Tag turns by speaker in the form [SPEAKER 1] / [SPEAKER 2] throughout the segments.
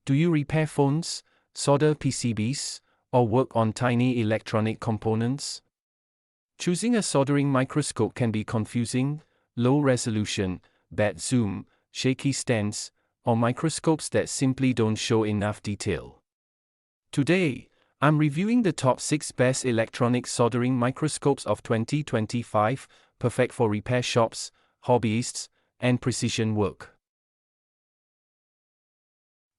[SPEAKER 1] Do you repair phones, solder PCBs, or work on tiny electronic components? Choosing a soldering microscope can be confusing: low resolution, bad zoom, shaky stands, or microscopes that simply don't show enough detail. Today, I'm reviewing the top 6 best electronic soldering microscopes of 2025, perfect for repair shops, hobbyists, and precision work.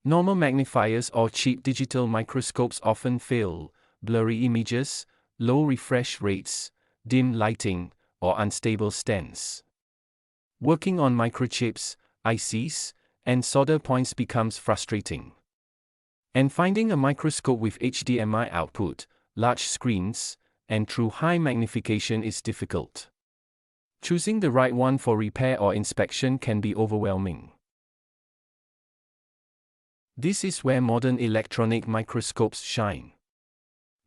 [SPEAKER 1] Normal magnifiers or cheap digital microscopes often fail: blurry images, low refresh rates, dim lighting, or unstable stands. Working on microchips, ICs, and solder points becomes frustrating. And finding a microscope with HDMI output, large screens, and true high magnification is difficult. Choosing the right one for repair or inspection can be overwhelming. This is where modern electronic microscopes shine.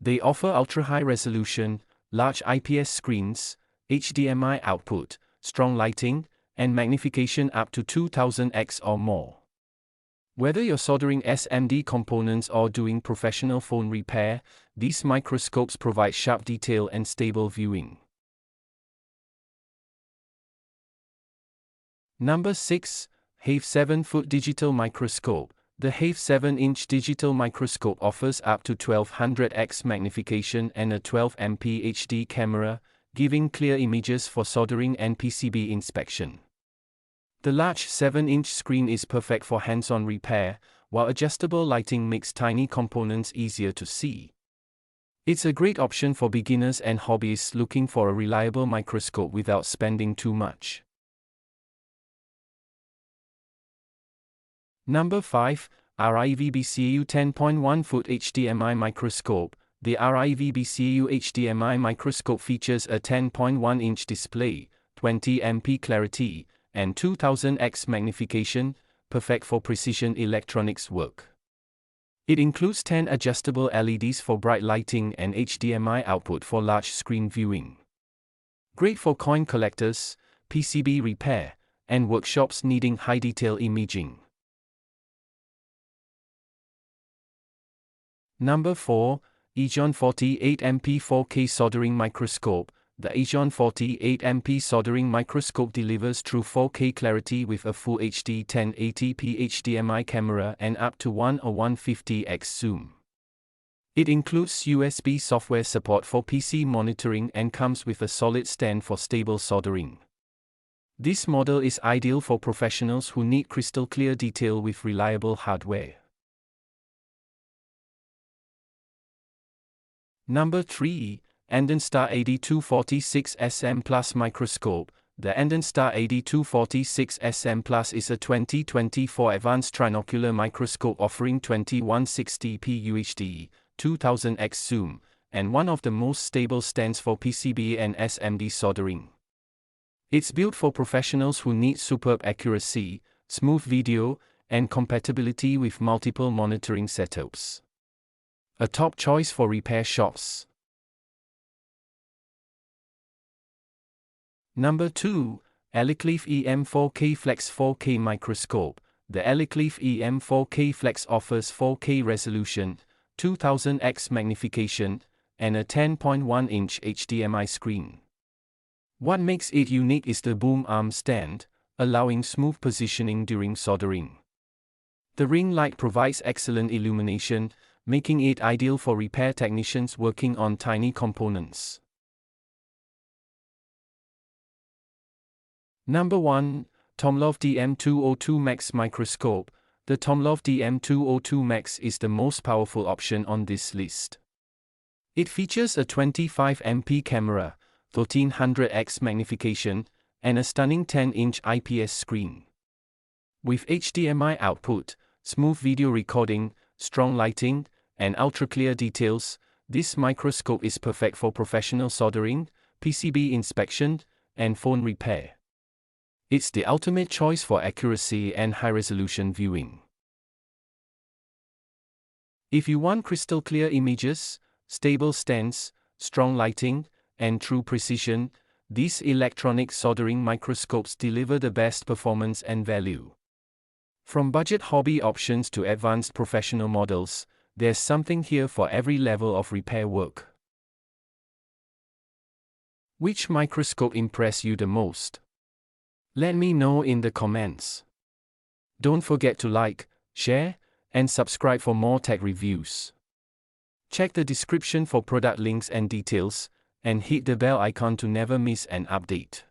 [SPEAKER 1] They offer ultra-high resolution, large IPS screens, HDMI output, strong lighting, and magnification up to 2000x or more. Whether you're soldering SMD components or doing professional phone repair, these microscopes provide sharp detail and stable viewing. Number 6. Hayve 7-foot Digital Microscope. The Hayve 7-inch digital microscope offers up to 1200x magnification and a 12MP HD camera, giving clear images for soldering and PCB inspection. The large 7-inch screen is perfect for hands-on repair, while adjustable lighting makes tiny components easier to see. It's a great option for beginners and hobbyists looking for a reliable microscope without spending too much. Number 5. RIEVBCAU 10.1-foot HDMI Microscope. The RIEVBCAU HDMI microscope features a 10.1-inch display, 20MP clarity, and 2000x magnification, perfect for precision electronics work. It includes 10 adjustable LEDs for bright lighting and HDMI output for large screen viewing. Great for coin collectors, PCB repair, and workshops needing high-detail imaging. Number 4. YIZHAN 48MP 4K Soldering Microscope. The YIZHAN 48MP soldering microscope delivers true 4K clarity with a full HD 1080p HDMI camera and up to 1 or 150x zoom. It includes USB software support for PC monitoring and comes with a solid stand for stable soldering. This model is ideal for professionals who need crystal clear detail with reliable hardware. Number 3. Andonstar AD246SM Plus Microscope. The Andonstar AD246SM Plus is a 2024 advanced trinocular microscope offering 2160p UHD, 2000x zoom, and one of the most stable stands for PCB and SMD soldering. It's built for professionals who need superb accuracy, smooth video, and compatibility with multiple monitoring setups. A top choice for repair shops. Number 2. Elikliv EM4K Flex 4K Microscope. The Elikliv EM4K Flex offers 4K resolution, 2000x magnification, and a 10.1-inch HDMI screen. What makes it unique is the boom arm stand, allowing smooth positioning during soldering. The ring light provides excellent illumination, making it ideal for repair technicians working on tiny components. Number 1. TOMLOV DM202 Max Microscope. The TOMLOV DM202 Max is the most powerful option on this list. It features a 25MP camera, 1300x magnification, and a stunning 10-inch IPS screen. With HDMI output, smooth video recording, strong lighting, and ultra-clear details, this microscope is perfect for professional soldering, PCB inspection, and phone repair. It's the ultimate choice for accuracy and high-resolution viewing. If you want crystal clear images, stable stands, strong lighting, and true precision, these electronic soldering microscopes deliver the best performance and value. From budget hobby options to advanced professional models, there's something here for every level of repair work. Which microscope impressed you the most? Let me know in the comments. Don't forget to like, share, and subscribe for more tech reviews. Check the description for product links and details, and hit the bell icon to never miss an update.